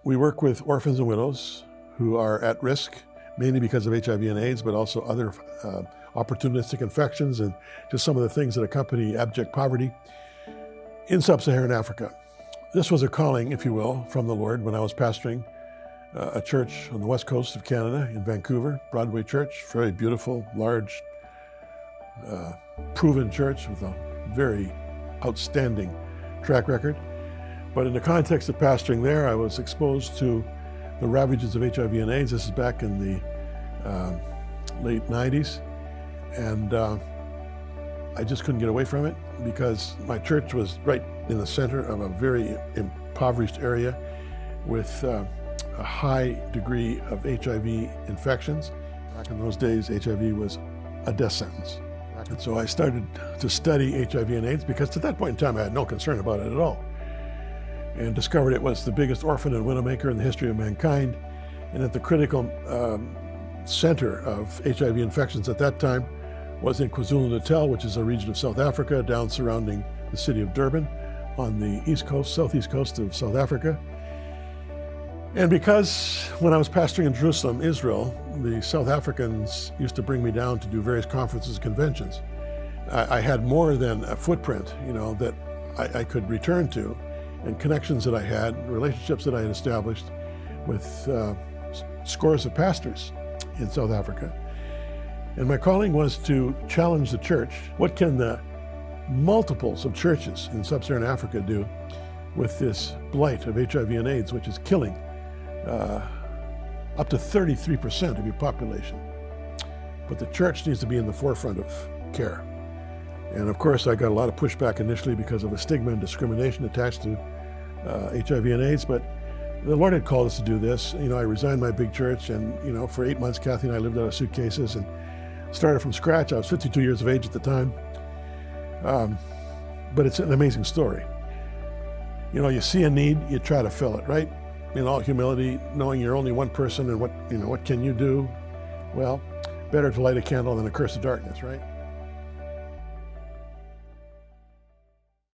We work with orphans and widows who are at risk, mainly because of HIV and AIDS, but also other opportunistic infections and just some of the things that accompany abject poverty in sub-Saharan Africa. This was a calling, if you will, from the Lord when I was pastoring a church on the west coast of Canada in Vancouver, Broadway Church, very beautiful, large, proven church with a very outstanding track record. But in the context of pastoring there, I was exposed to the ravages of HIV and AIDS. This is back in the late 90s. And I just couldn't get away from it because my church was right in the center of a very impoverished area with a high degree of HIV infections. Back in those days, HIV was a death sentence. And so I started to study HIV and AIDS because at that point in time, I had no concern about it at all. And discovered it was the biggest orphan and widowmaker in the history of mankind, and that the critical center of HIV infections at that time was in KwaZulu-Natal, which is a region of South Africa, down surrounding the city of Durban on the east coast, southeast coast of South Africa. And because when I was pastoring in Jerusalem, Israel, the South Africans used to bring me down to do various conferences and conventions, I had more than a footprint, that I could return to, and connections that I had, relationships that I had established with scores of pastors in South Africa. And my calling was to challenge the church. What can the multiples of churches in sub-Saharan Africa do with this blight of HIV and AIDS, which is killing up to 33% of your population? But the church needs to be in the forefront of care. And of course, I got a lot of pushback initially because of the stigma and discrimination attached to HIV and AIDS, but the Lord had called us to do this. I resigned my big church, and for 8 months, Kathy and I lived out of suitcases and started from scratch. I was 52 years of age at the time, but it's an amazing story. You see a need, you try to fill it, right? In all humility, knowing you're only one person, and what can you do? Well, better to light a candle than a curse of darkness, right?